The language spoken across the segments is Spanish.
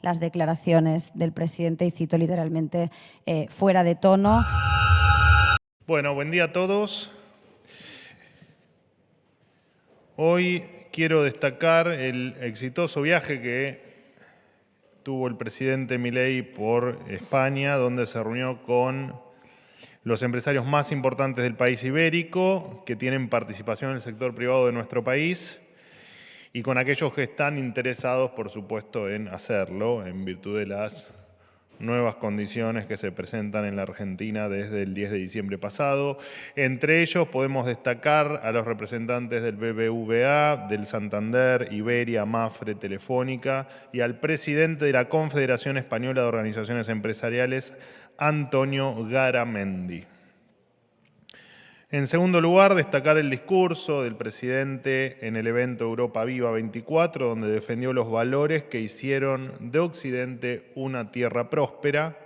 las declaraciones del presidente, y cito literalmente, fuera de tono. Bueno, buen día a todos. Hoy quiero destacar el exitoso viaje que tuvo el presidente Milei por España, donde se reunió con los empresarios más importantes del país ibérico, que tienen participación en el sector privado de nuestro país, y con aquellos que están interesados, por supuesto, en hacerlo, en virtud de las nuevas condiciones que se presentan en la Argentina desde el 10 de diciembre pasado. Entre ellos podemos destacar a los representantes del BBVA, del Santander, Iberia, Mafre, Telefónica, y al presidente de la Confederación Española de Organizaciones Empresariales, Antonio Garamendi. En segundo lugar, destacar el discurso del presidente en el evento Europa Viva 24, donde defendió los valores que hicieron de Occidente una tierra próspera,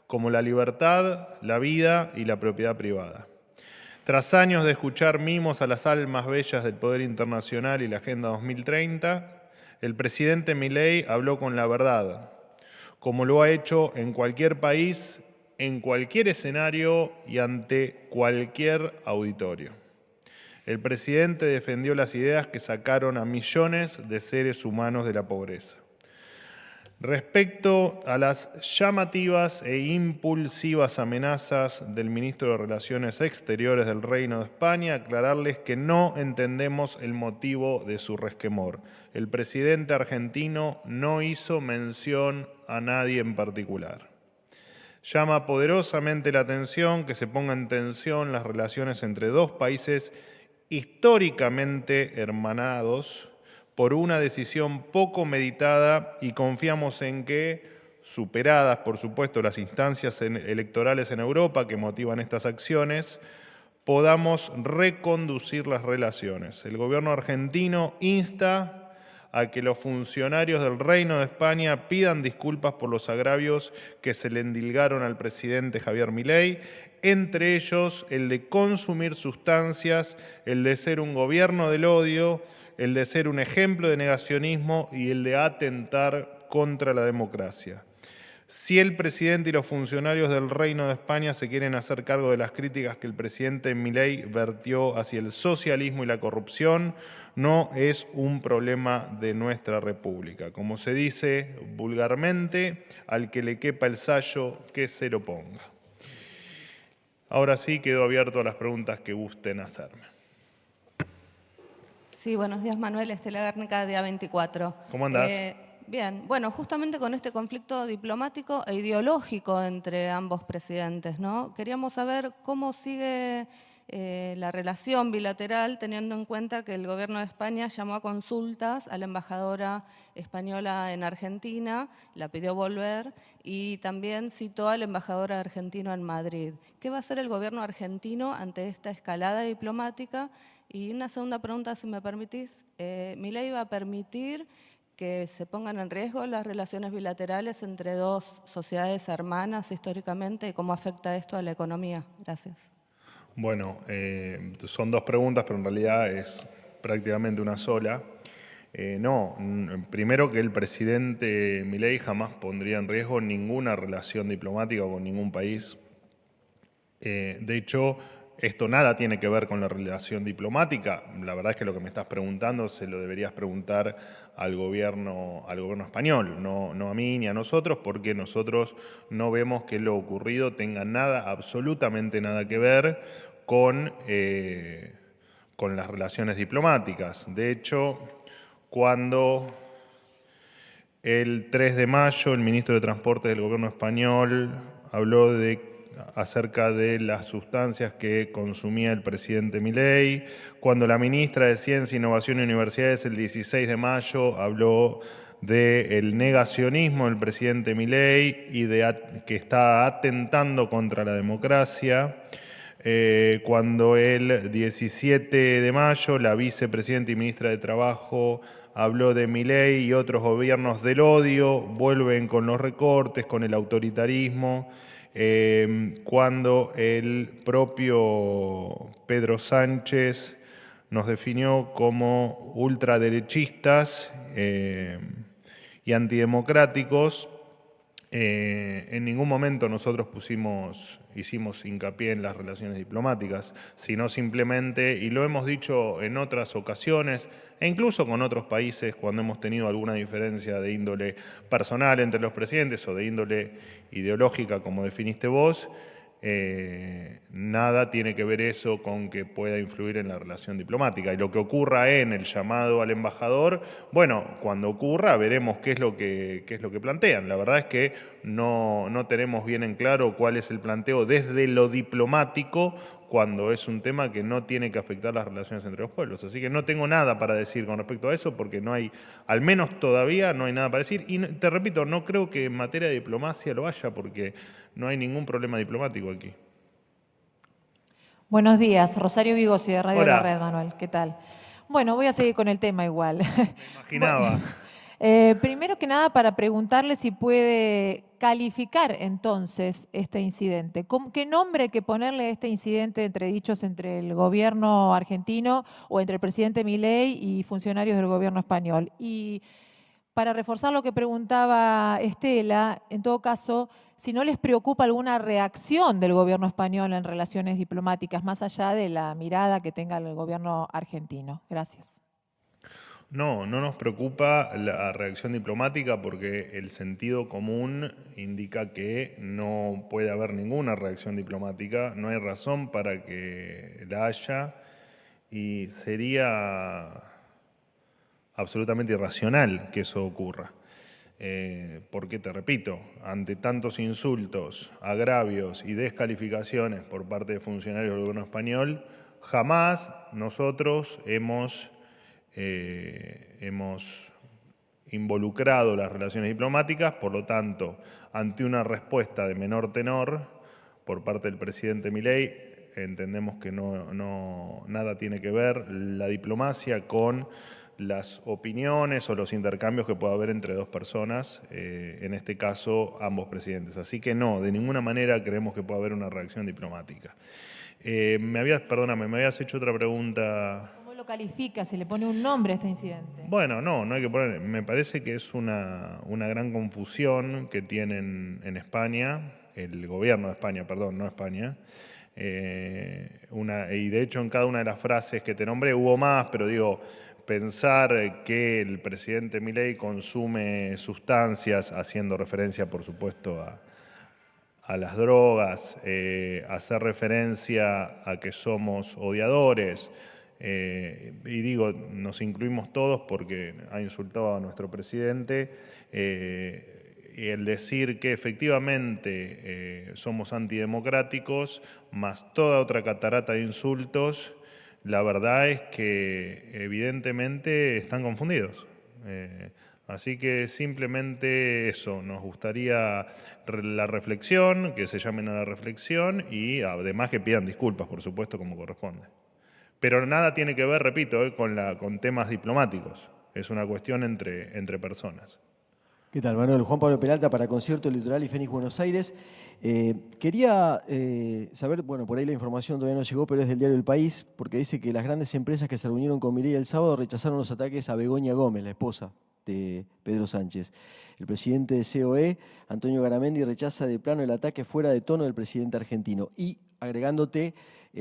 como la libertad, la vida y la propiedad privada. Tras años de escuchar mimos a las almas bellas del poder internacional y la Agenda 2030, el presidente Milei habló con la verdad, como lo ha hecho en cualquier país, en cualquier escenario y ante cualquier auditorio. El presidente defendió las ideas que sacaron a millones de seres humanos de la pobreza. Respecto a las llamativas e impulsivas amenazas del ministro de Relaciones Exteriores del Reino de España, aclararles que no entendemos el motivo de su resquemor. El presidente argentino no hizo mención a nadie en particular. Llama poderosamente la atención que se pongan en tensión las relaciones entre dos países históricamente hermanados por una decisión poco meditada, y confiamos en que, superadas por supuesto las instancias electorales en Europa que motivan estas acciones, podamos reconducir las relaciones. El gobierno argentino insta a que los funcionarios del Reino de España pidan disculpas por los agravios que se le endilgaron al presidente Javier Milei, entre ellos el de consumir sustancias, el de ser un gobierno del odio, el de ser un ejemplo de negacionismo y el de atentar contra la democracia. Si el presidente y los funcionarios del Reino de España se quieren hacer cargo de las críticas que el presidente Milei vertió hacia el socialismo y la corrupción, no es un problema de nuestra República. Como se dice vulgarmente, al que le quepa el sayo, que se lo ponga. Ahora sí, quedo abierto a las preguntas que gusten hacerme. Sí, buenos días, Manuel. Estela Guernica, Día 24. ¿Cómo andás? Bien, bueno, justamente con este conflicto diplomático e ideológico entre ambos presidentes, ¿no? Queríamos saber cómo sigue la relación bilateral, teniendo en cuenta que el gobierno de España llamó a consultas a la embajadora española en Argentina, la pidió volver, y también citó al embajador argentino en Madrid. ¿Qué va a hacer el gobierno argentino ante esta escalada diplomática? Y una segunda pregunta, si me permitís. ¿Milei va a permitir que se pongan en riesgo las relaciones bilaterales entre dos sociedades hermanas históricamente, y cómo afecta esto a la economía? Gracias. Bueno, son dos preguntas, pero en realidad es prácticamente una sola. No, primero que el presidente Milei jamás pondría en riesgo ninguna relación diplomática con ningún país. De hecho, esto nada tiene que ver con la relación diplomática. La verdad es que lo que me estás preguntando se lo deberías preguntar al gobierno español, no a mí ni a nosotros, porque nosotros no vemos que lo ocurrido tenga nada, absolutamente nada que ver con las relaciones diplomáticas. De hecho, cuando el 3 de mayo el ministro de Transporte del gobierno español habló acerca de las sustancias que consumía el presidente Milei, cuando la ministra de Ciencia, Innovación y Universidades el 16 de mayo habló del negacionismo del presidente Milei y que está atentando contra la democracia, cuando el 17 de mayo la vicepresidenta y ministra de Trabajo habló de Milei y otros gobiernos del odio, vuelven con los recortes, con el autoritarismo, cuando el propio Pedro Sánchez nos definió como ultraderechistas y antidemocráticos. En ningún momento nosotros hicimos hincapié en las relaciones diplomáticas, sino simplemente, y lo hemos dicho en otras ocasiones, e incluso con otros países cuando hemos tenido alguna diferencia de índole personal entre los presidentes o de índole ideológica, como definiste vos, nada tiene que ver eso con que pueda influir en la relación diplomática. Y lo que ocurra en el llamado al embajador, bueno, cuando ocurra veremos qué es lo que plantean. La verdad es que no tenemos bien en claro cuál es el planteo desde lo diplomático cuando es un tema que no tiene que afectar las relaciones entre los pueblos. Así que no tengo nada para decir con respecto a eso porque no hay, al menos todavía no hay nada para decir. Y te repito, no creo que en materia de diplomacia lo haya porque no hay ningún problema diplomático aquí. Buenos días, Rosario Vigosi de Radio Hola. La Red, Manuel. ¿Qué tal? Bueno, voy a seguir con el tema igual. Me imaginaba. Primero que nada, para preguntarle si puede calificar entonces este incidente. ¿Qué nombre hay que ponerle a este incidente entre el gobierno argentino o entre el presidente Milei y funcionarios del gobierno español? Y para reforzar lo que preguntaba Estela, en todo caso, si no les preocupa alguna reacción del gobierno español en relaciones diplomáticas, más allá de la mirada que tenga el gobierno argentino. Gracias. No nos preocupa la reacción diplomática porque el sentido común indica que no puede haber ninguna reacción diplomática, no hay razón para que la haya y sería absolutamente irracional que eso ocurra. Porque, te repito, ante tantos insultos, agravios y descalificaciones por parte de funcionarios del gobierno español, jamás nosotros hemos involucrado las relaciones diplomáticas, por lo tanto, ante una respuesta de menor tenor por parte del presidente Milei, entendemos que nada tiene que ver la diplomacia con las opiniones o los intercambios que pueda haber entre dos personas, en este caso ambos presidentes. Así que no, de ninguna manera creemos que pueda haber una reacción diplomática. Me habías hecho otra pregunta. ¿Cómo lo califica? ¿Se le pone un nombre a este incidente? Bueno, no hay que poner. Me parece que es una gran confusión que tienen en España, el gobierno de España, perdón, no España. Y de hecho en cada una de las frases que te nombré hubo más, pero digo, pensar que el presidente Milei consume sustancias, haciendo referencia, por supuesto, a las drogas, hacer referencia a que somos odiadores, y digo, nos incluimos todos porque ha insultado a nuestro presidente, y el decir que efectivamente somos antidemocráticos, más toda otra catarata de insultos, la verdad es que evidentemente están confundidos. Así que simplemente eso, nos gustaría la reflexión, que se llamen a la reflexión y además que pidan disculpas, por supuesto, como corresponde. Pero nada tiene que ver, repito, con temas diplomáticos. Es una cuestión entre personas. ¿Qué tal, Manuel? Juan Pablo Peralta para Concierto Litoral y Fénix Buenos Aires. Quería saber, bueno, por ahí la información todavía no llegó, pero es del diario El País, porque dice que las grandes empresas que se reunieron con Milei el sábado rechazaron los ataques a Begoña Gómez, la esposa de Pedro Sánchez. El presidente de COE, Antonio Garamendi, rechaza de plano el ataque fuera de tono del presidente argentino. Y agregándote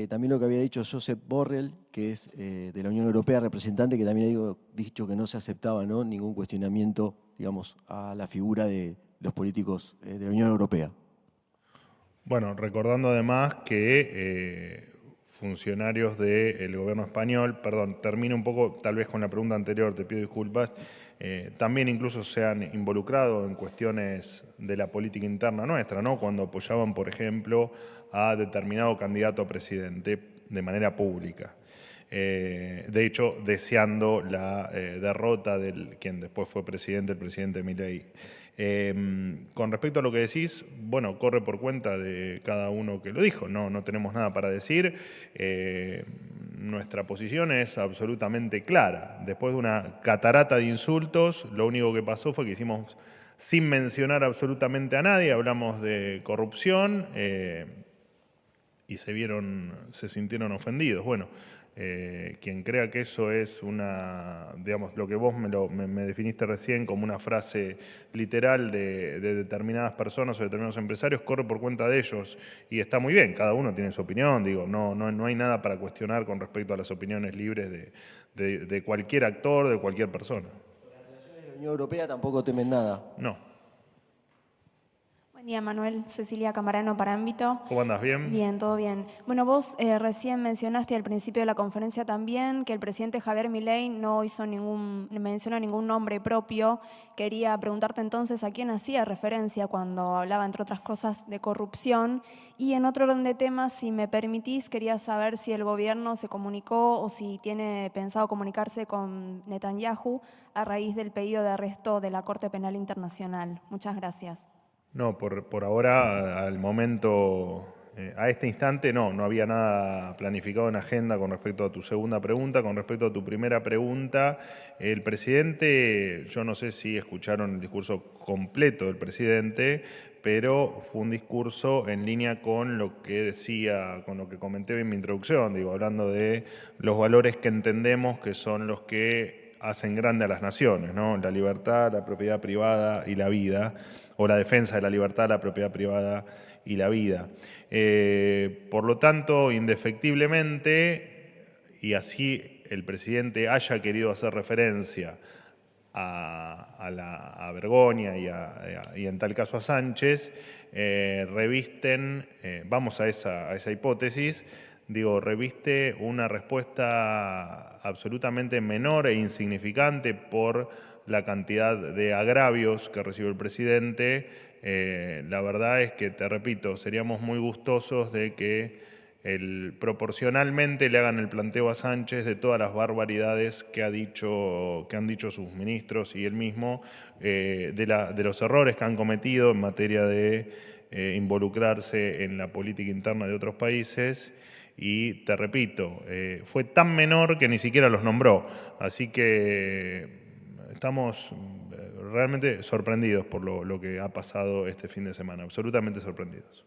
también lo que había dicho Josep Borrell, que es de la Unión Europea, representante, que también ha dicho que no se aceptaba, ¿no?, ningún cuestionamiento, digamos, a la figura de los políticos de la Unión Europea. Bueno, recordando además que funcionarios del gobierno español, perdón, termino un poco tal vez con la pregunta anterior, te pido disculpas, también incluso se han involucrado en cuestiones de la política interna nuestra, ¿no? Cuando apoyaban, por ejemplo, a determinado candidato a presidente de manera pública. De hecho, deseando la derrota del quien después fue presidente, el presidente Milei. Con respecto a lo que decís, bueno, corre por cuenta de cada uno que lo dijo, no tenemos nada para decir. Nuestra posición es absolutamente clara. Después de una catarata de insultos, lo único que pasó fue que hicimos, sin mencionar absolutamente a nadie, hablamos de corrupción y se sintieron ofendidos. Bueno, quien crea que eso es digamos, lo que vos me definiste recién como una frase literal de determinadas personas o determinados empresarios, corre por cuenta de ellos. Y está muy bien, cada uno tiene su opinión, digo, no hay nada para cuestionar con respecto a las opiniones libres de cualquier actor, de cualquier persona. Las relaciones de la Unión Europea tampoco temen nada. No. Buen día, Manuel. Cecilia Camarano para Ámbito. ¿Cómo andás? ¿Bien? Bien, todo bien. Bueno, vos recién mencionaste al principio de la conferencia también que el presidente Javier Milei no mencionó ningún nombre propio. Quería preguntarte entonces a quién hacía referencia cuando hablaba, entre otras cosas, de corrupción. Y en otro orden de temas, si me permitís, quería saber si el gobierno se comunicó o si tiene pensado comunicarse con Netanyahu a raíz del pedido de arresto de la Corte Penal Internacional. Muchas gracias. No, por ahora, al momento, a este instante, no había nada planificado en agenda con respecto a tu segunda pregunta. Con respecto a tu primera pregunta, el presidente, yo no sé si escucharon el discurso completo del presidente, pero fue un discurso en línea con lo que decía, con lo que comenté en mi introducción, digo, hablando de los valores que entendemos que son los que hacen grande a las naciones, ¿no? La libertad, la propiedad privada y la vida, o la defensa de la libertad, la propiedad privada y la vida. Por lo tanto, indefectiblemente, y así el presidente haya querido hacer referencia a Bergoña y en tal caso a Sánchez, revisten, vamos a esa hipótesis, digo, reviste una respuesta absolutamente menor e insignificante por la cantidad de agravios que recibe el presidente. La verdad es que, te repito, seríamos muy gustosos de que proporcionalmente le hagan el planteo a Sánchez de todas las barbaridades que han dicho sus ministros y él mismo, de los errores que han cometido en materia de involucrarse en la política interna de otros países. Y te repito, fue tan menor que ni siquiera los nombró. Así que estamos realmente sorprendidos por lo que ha pasado este fin de semana, absolutamente sorprendidos.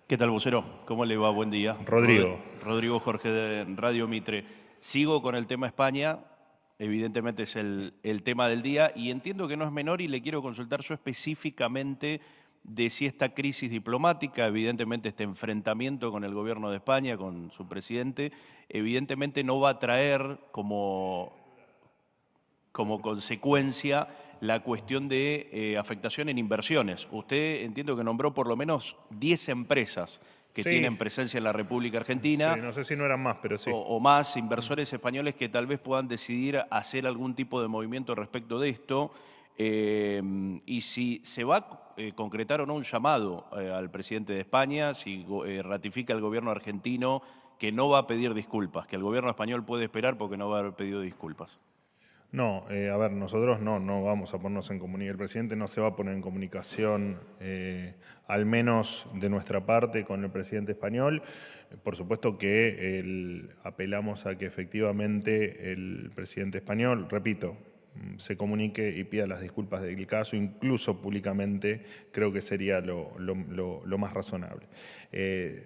¿Qué tal, vocero? ¿Cómo le va? Buen día. Rodrigo. Rodrigo Jorge de Radio Mitre. Sigo con el tema España, evidentemente es el tema del día y entiendo que no es menor y le quiero consultar yo específicamente de si esta crisis diplomática, evidentemente este enfrentamiento con el gobierno de España, con su presidente, evidentemente no va a traer como consecuencia la cuestión de afectación en inversiones. Usted entiendo que nombró por lo menos 10 empresas que Sí. tienen presencia en la República Argentina. Sí, no sé si no eran más, pero sí. O más inversores españoles que tal vez puedan decidir hacer algún tipo de movimiento respecto de esto. Y si se va a concretar o no un llamado al presidente de España, si ratifica el gobierno argentino que no va a pedir disculpas, que el gobierno español puede esperar porque no va a haber pedido disculpas. No, a ver, nosotros no vamos a ponernos en comunicación. El presidente no se va a poner en comunicación, al menos de nuestra parte, con el presidente español. Por supuesto que apelamos a que efectivamente el presidente español, repito, se comunique y pida las disculpas del caso, incluso públicamente, creo que sería lo más razonable.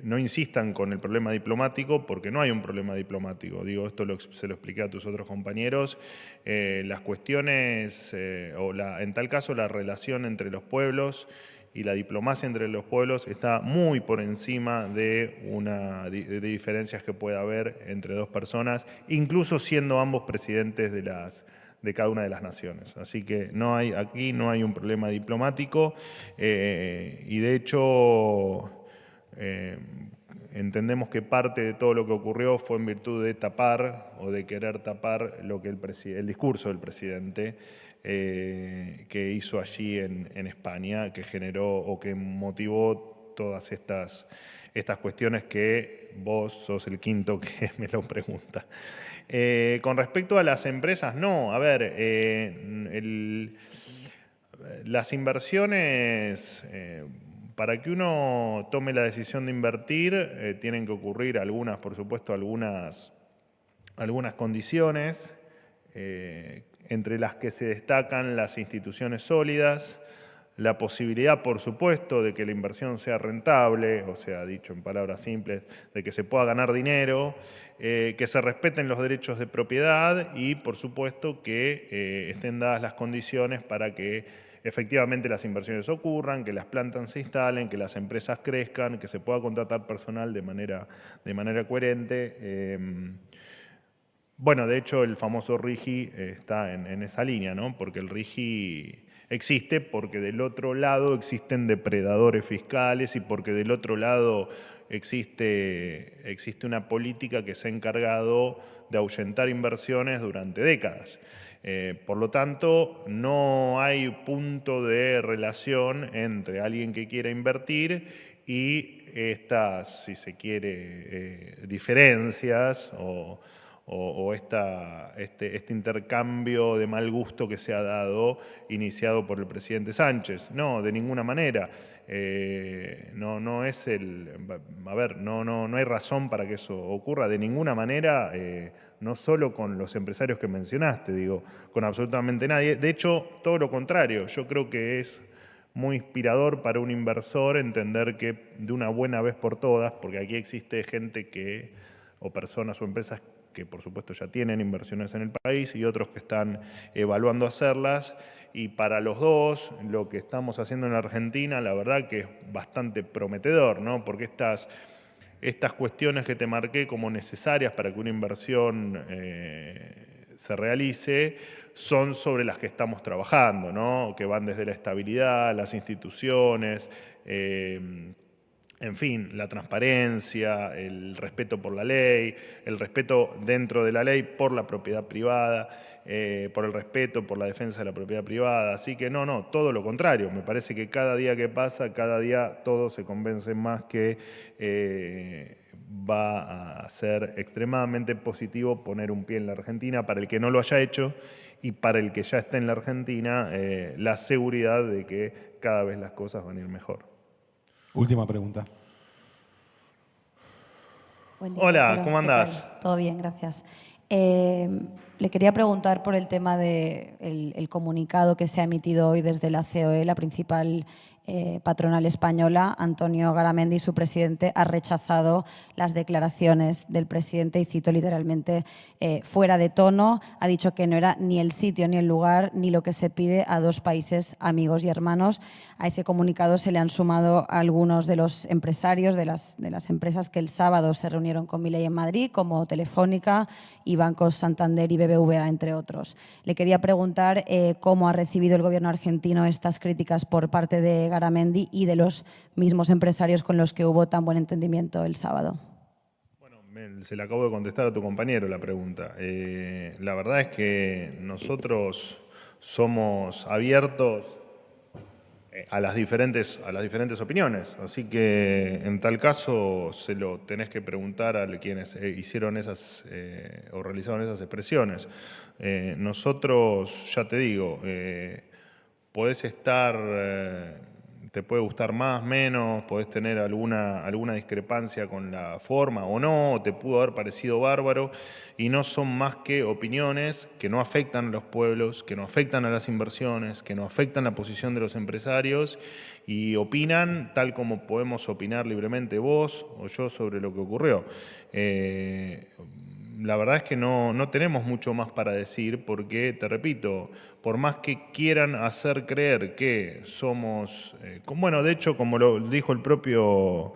No insistan con el problema diplomático, porque no hay un problema diplomático. Digo, esto se lo expliqué a tus otros compañeros. Las cuestiones, en tal caso, la relación entre los pueblos y la diplomacia entre los pueblos está muy por encima de diferencias que pueda haber entre dos personas, incluso siendo ambos presidentes de cada una de las naciones. Así que aquí no hay un problema diplomático y de hecho entendemos que parte de todo lo que ocurrió fue en virtud de tapar o de querer tapar el discurso del presidente que hizo allí en España, que generó o que motivó todas estas cuestiones que vos sos el quinto que me lo pregunta. Con respecto a las empresas, no. A ver, las inversiones, para que uno tome la decisión de invertir, tienen que ocurrir por supuesto, algunas condiciones, entre las que se destacan las instituciones sólidas, la posibilidad, por supuesto, de que la inversión sea rentable, o sea, dicho en palabras simples, de que se pueda ganar dinero, que se respeten los derechos de propiedad y, por supuesto, que estén dadas las condiciones para que efectivamente las inversiones ocurran, que las plantas se instalen, que las empresas crezcan, que se pueda contratar personal de manera coherente. Bueno, de hecho, el famoso RIGI está en esa línea, ¿no? Porque el RIGI existe porque del otro lado existen depredadores fiscales y porque del otro lado existe una política que se ha encargado de ahuyentar inversiones durante décadas. Por lo tanto, no hay punto de relación entre alguien que quiera invertir y estas, si se quiere, diferencias o este intercambio de mal gusto que se ha dado, iniciado por el presidente Sánchez. No, de ninguna manera. No hay razón para que eso ocurra de ninguna manera, no solo con los empresarios que mencionaste, digo, con absolutamente nadie. De hecho, todo lo contrario, yo creo que es muy inspirador para un inversor entender que de una buena vez por todas, porque aquí existe gente o personas o empresas que por supuesto ya tienen inversiones en el país y otros que están evaluando hacerlas, y para los dos lo que estamos haciendo en la Argentina la verdad que es bastante prometedor, ¿no? Porque estas cuestiones que te marqué como necesarias para que una inversión se realice son sobre las que estamos trabajando, ¿no? Que van desde la estabilidad, las instituciones, en fin, la transparencia, el respeto por la ley, el respeto dentro de la ley por la propiedad privada, por el respeto, por la defensa de la propiedad privada. Así que no, todo lo contrario. Me parece que cada día que pasa, cada día todos se convencen más que va a ser extremadamente positivo poner un pie en la Argentina para el que no lo haya hecho y para el que ya está en la Argentina, la seguridad de que cada vez las cosas van a ir mejor. Última pregunta. Buen día, Hola, Marcelo. ¿cómo ¿Qué andás? tal? Todo bien, gracias. Le quería preguntar por el tema del comunicado que se ha emitido hoy desde la COE, la principal patronal española. Antonio Garamendi, su presidente, ha rechazado las declaraciones del presidente, y cito literalmente, fuera de tono. Ha dicho que no era ni el sitio ni el lugar ni lo que se pide a dos países amigos y hermanos. A ese comunicado se le han sumado algunos de los empresarios de las empresas que el sábado se reunieron con Milei en Madrid, como Telefónica y Bancos Santander y BBVA, entre otros. Le quería preguntar cómo ha recibido el gobierno argentino estas críticas por parte de Garamendi y de los mismos empresarios con los que hubo tan buen entendimiento el sábado. Bueno, se le acabo de contestar a tu compañero la pregunta. La verdad es que nosotros somos abiertos a las diferentes opiniones, así que en tal caso se lo tenés que preguntar a quienes hicieron esas o realizaron esas expresiones. Nosotros, ya te digo, podés estar, te puede gustar más, menos, podés tener alguna discrepancia con la forma o no, o te pudo haber parecido bárbaro, y no son más que opiniones que no afectan a los pueblos, que no afectan a las inversiones, que no afectan la posición de los empresarios, y opinan tal como podemos opinar libremente vos o yo sobre lo que ocurrió. La verdad es que no tenemos mucho más para decir porque, te repito, por más que quieran hacer creer que somos, bueno, de hecho, como lo dijo el propio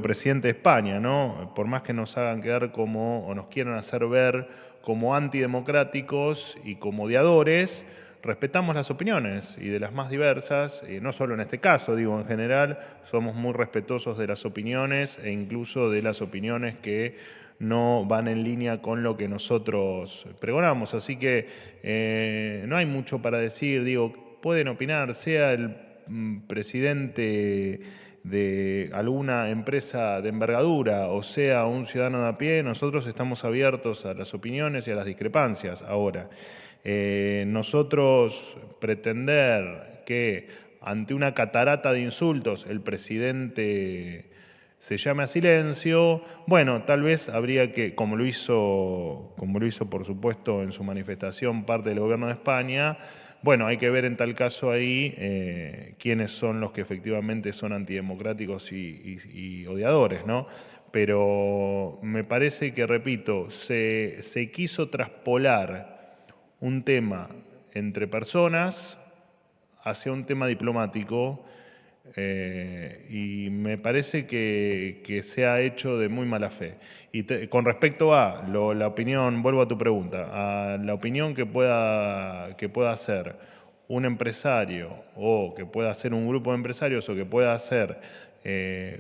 presidente de España, ¿no? Por más que nos hagan quedar o nos quieran hacer ver como antidemocráticos y como odiadores, respetamos las opiniones y de las más diversas, no solo en este caso, digo, en general, somos muy respetuosos de las opiniones e incluso de las opiniones que no van en línea con lo que nosotros pregonamos. Así que no hay mucho para decir, digo, pueden opinar, sea el presidente de alguna empresa de envergadura o sea un ciudadano de a pie, nosotros estamos abiertos a las opiniones y a las discrepancias. Ahora, nosotros pretender que ante una catarata de insultos el presidente se llame a silencio, bueno, tal vez habría que, como lo hizo por supuesto en su manifestación parte del gobierno de España, bueno, hay que ver en tal caso ahí quiénes son los que efectivamente son antidemocráticos y odiadores, ¿no? Pero me parece que, repito, se quiso traspolar un tema entre personas hacia un tema diplomático y me parece que se ha hecho de muy mala fe. Y con respecto a la opinión, vuelvo a tu pregunta, a la opinión que pueda hacer un empresario o que pueda hacer un grupo de empresarios o que pueda hacer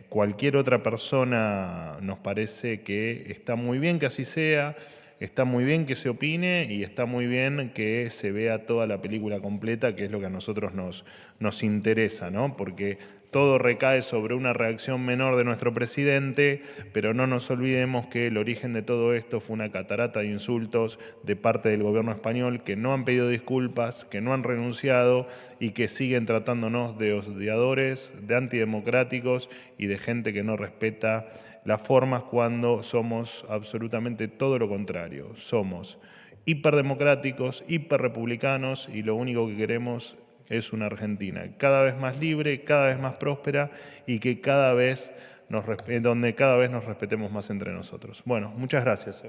cualquier otra persona, nos parece que está muy bien que así sea. Está muy bien que se opine y está muy bien que se vea toda la película completa, que es lo que a nosotros nos interesa, ¿no? Porque todo recae sobre una reacción menor de nuestro presidente, pero no nos olvidemos que el origen de todo esto fue una catarata de insultos de parte del gobierno español que no han pedido disculpas, que no han renunciado y que siguen tratándonos de odiadores, de antidemocráticos y de gente que no respeta las formas, cuando somos absolutamente todo lo contrario. Somos hiperdemocráticos, hiperrepublicanos y lo único que queremos es una Argentina cada vez más libre, cada vez más próspera y que donde cada vez nos respetemos más entre nosotros. Bueno, muchas gracias.